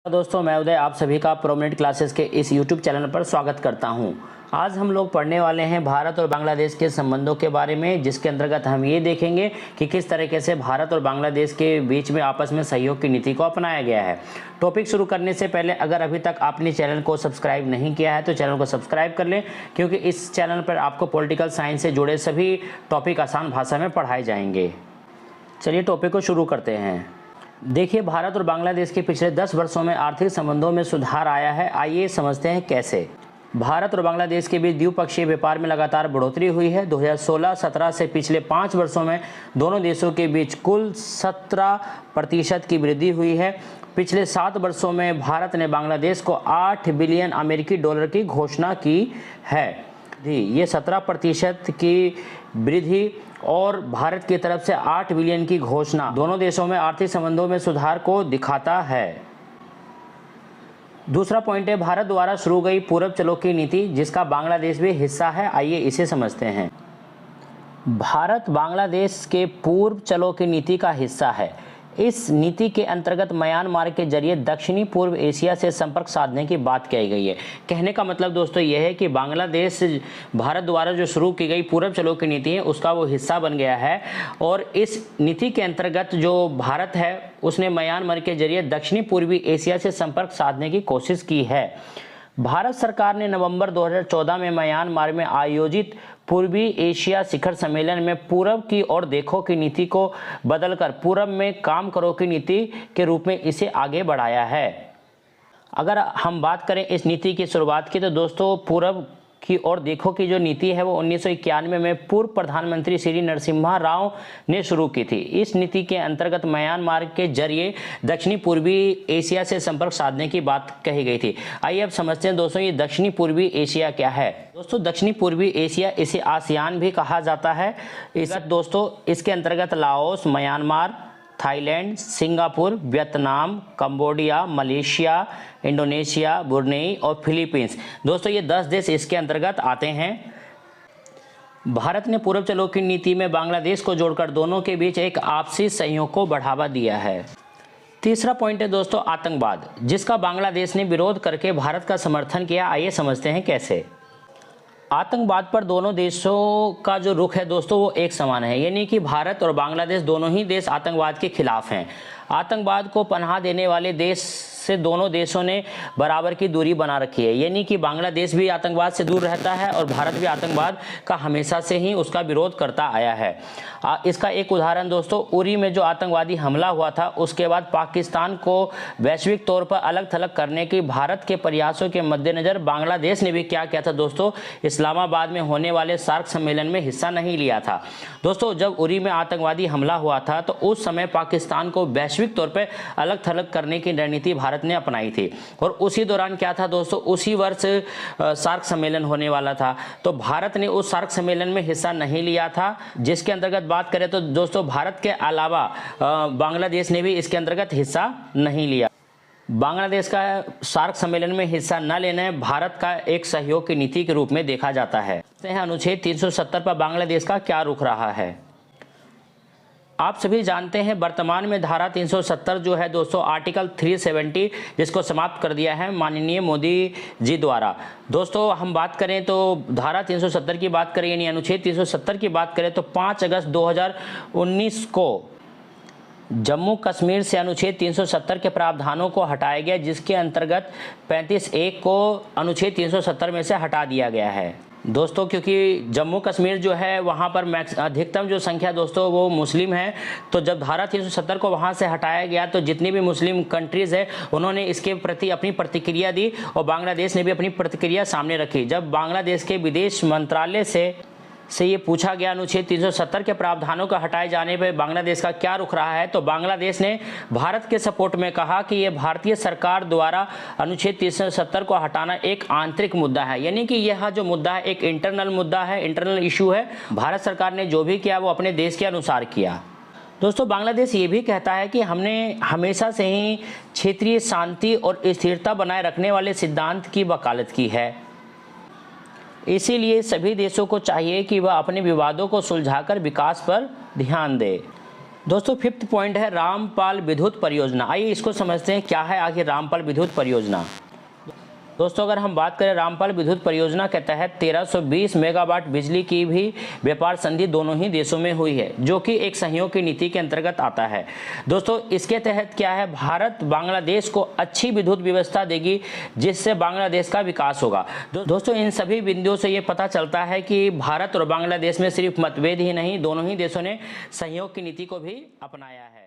दोस्तों, मैं उदय आप सभी का प्रोमिनेंट क्लासेस के इस यूट्यूब चैनल पर स्वागत करता हूं। आज हम लोग पढ़ने वाले हैं भारत और बांग्लादेश के संबंधों के बारे में, जिसके अंतर्गत हम ये देखेंगे कि किस तरीके से भारत और बांग्लादेश के बीच में आपस में सहयोग की नीति को अपनाया गया है। टॉपिक शुरू करने से पहले अगर अभी तक आपने चैनल को सब्सक्राइब नहीं किया है तो चैनल को सब्सक्राइब कर लें, क्योंकि इस चैनल पर आपको पॉलिटिकल साइंस से जुड़े सभी टॉपिक आसान भाषा में पढ़ाए जाएंगे। चलिए टॉपिक को शुरू करते हैं। देखिए, भारत और बांग्लादेश के पिछले 10 वर्षों में आर्थिक संबंधों में सुधार आया है। आइए समझते हैं कैसे। भारत और बांग्लादेश के बीच द्विपक्षीय व्यापार में लगातार बढ़ोतरी हुई है। 2016-17 से पिछले 5 वर्षों में दोनों देशों के बीच कुल 17% की वृद्धि हुई है। पिछले 7 वर्षों में भारत ने बांग्लादेश को 8 बिलियन अमेरिकी डॉलर की घोषणा की है। ये 17% की वृद्धि और भारत की तरफ से 8 बिलियन की घोषणा दोनों देशों में आर्थिक संबंधों में सुधार को दिखाता है। दूसरा पॉइंट है भारत द्वारा शुरू गई पूरब चलो की नीति, जिसका बांग्लादेश भी हिस्सा है। आइए इसे समझते हैं। भारत बांग्लादेश के पूर्व चलो की नीति का हिस्सा है। इस नीति के अंतर्गत म्यांमार के जरिए दक्षिणी पूर्व एशिया से संपर्क साधने की बात कही गई है। कहने का मतलब दोस्तों यह है कि बांग्लादेश भारत द्वारा जो शुरू की गई पूरब चलो की नीति है उसका वो हिस्सा बन गया है, और इस नीति के अंतर्गत जो भारत है उसने म्यांमार के जरिए दक्षिणी पूर्वी एशिया से संपर्क साधने की कोशिश की है। भारत सरकार ने नवंबर 2014 में म्यांमार में आयोजित पूर्वी एशिया शिखर सम्मेलन में पूरब की ओर देखो की नीति को बदलकर पूरब में काम करो की नीति के रूप में इसे आगे बढ़ाया है। अगर हम बात करें इस नीति की शुरुआत की तो दोस्तों पूरब की ओर देखो की जो नीति है वो 1991 में पूर्व प्रधानमंत्री श्री नरसिम्हा राव ने शुरू की थी। इस नीति के अंतर्गत म्यांमार के जरिए दक्षिणी पूर्वी एशिया से संपर्क साधने की बात कही गई थी। आइए अब समझते हैं दोस्तों ये दक्षिणी पूर्वी एशिया क्या है। दोस्तों दक्षिणी पूर्वी एशिया इसे आसियान भी कहा जाता है। दोस्तों इसके अंतर्गत Laos, Myanmar, Thailand, Singapore, Vietnam, Cambodia, Malaysia, Indonesia, Brunei और फिलीपींस, दोस्तों ये 10 देश इसके अंतर्गत आते हैं। भारत ने पूरब चलो की नीति में बांग्लादेश को जोड़कर दोनों के बीच एक आपसी सहयोग को बढ़ावा दिया है। तीसरा पॉइंट है दोस्तों आतंकवाद, जिसका बांग्लादेश ने विरोध करके भारत का समर्थन किया। आइए समझते हैं कैसे। आतंकवाद पर दोनों देशों का जो रुख है दोस्तों वो एक समान है, यानी कि भारत और बांग्लादेश दोनों ही देश आतंकवाद के खिलाफ हैं। आतंकवाद को पनाह देने वाले देश से दोनों देशों ने बराबर की दूरी बना रखी है, यानी कि बांग्लादेश भी आतंकवाद से दूर रहता है और भारत भी आतंकवाद का हमेशा से ही उसका विरोध करता आया है। इसका एक उदाहरण दोस्तों उरी में जो आतंकवादी हमला हुआ था उसके बाद पाकिस्तान को वैश्विक तौर पर अलग थलग करने की भारत के प्रयासों के मद्देनजर बांग्लादेश ने भी क्या किया था दोस्तों, इस्लामाबाद में होने वाले सार्क सम्मेलन में हिस्सा नहीं लिया था। दोस्तों जब उरी में आतंकवादी हमला हुआ था तो उस समय पाकिस्तान को वैश्विक तौर पर अलग थलग करने की रणनीति भारत ने अपनाई थी, और उसी दौरान क्या था दोस्तों, उसी वर्ष सार्क सम्मेलन होने वाला था, तो भारत ने उस सार्क सम्मेलन में हिस्सा नहीं लिया था। जिसके अंतर्गत बात करें तो दोस्तों भारत के अलावा बांग्लादेश ने भी इसके अंतर्गत हिस्सा नहीं लिया। बांग्लादेश का सार्क सम्मेलन में हिस्सा न लेना भारत का एक सहयोग की नीति के रूप में देखा जाता है। अनुच्छेद 370 पर बांग्लादेश का क्या रुख रहा है। आप सभी जानते हैं वर्तमान में धारा 370 जो है दोस्तों आर्टिकल 370 जिसको समाप्त कर दिया है माननीय मोदी जी द्वारा। दोस्तों हम बात करें तो धारा 370 की बात करें यानी अनुच्छेद 370 की बात करें तो 5 अगस्त 2019 को जम्मू कश्मीर से अनुच्छेद 370 के प्रावधानों को हटाया गया, जिसके अंतर्गत 35(1) को अनुच्छेद 370 में से हटा दिया गया है दोस्तों, क्योंकि जम्मू कश्मीर जो है वहाँ पर अधिकतम जो संख्या दोस्तों वो मुस्लिम है। तो जब धारा 370 को वहाँ से हटाया गया तो जितनी भी मुस्लिम कंट्रीज़ है उन्होंने इसके प्रति अपनी प्रतिक्रिया दी और बांग्लादेश ने भी अपनी प्रतिक्रिया सामने रखी। जब बांग्लादेश के विदेश मंत्रालय से ये पूछा गया अनुच्छेद 370 के प्रावधानों का हटाए जाने पर बांग्लादेश का क्या रुख रहा है, तो बांग्लादेश ने भारत के सपोर्ट में कहा कि ये भारतीय सरकार द्वारा अनुच्छेद 370 को हटाना एक आंतरिक मुद्दा है, यानी कि यह जो मुद्दा है एक इंटरनल मुद्दा है, इंटरनल इशू है। भारत सरकार ने जो भी किया वो अपने देश के अनुसार किया। दोस्तों बांग्लादेश ये भी कहता है कि हमने हमेशा से ही क्षेत्रीय शांति और स्थिरता बनाए रखने वाले सिद्धांत की वकालत की है, इसीलिए सभी देशों को चाहिए कि वह अपने विवादों को सुलझाकर विकास पर ध्यान दे। दोस्तों फिफ्थ पॉइंट है रामपाल विद्युत परियोजना। आइए इसको समझते हैं, क्या है आखिर रामपाल विद्युत परियोजना। दोस्तों अगर हम बात करें रामपाल विद्युत परियोजना के तहत 1320 मेगावाट बिजली की भी व्यापार संधि दोनों ही देशों में हुई है, जो कि एक सहयोग की नीति के अंतर्गत आता है। दोस्तों इसके तहत क्या है, भारत बांग्लादेश को अच्छी विद्युत व्यवस्था देगी, जिससे बांग्लादेश का विकास होगा। दोस्तों इन सभी बिंदुओं से ये पता चलता है कि भारत और बांग्लादेश में सिर्फ मतभेद ही नहीं, दोनों ही देशों ने सहयोग की नीति को भी अपनाया है।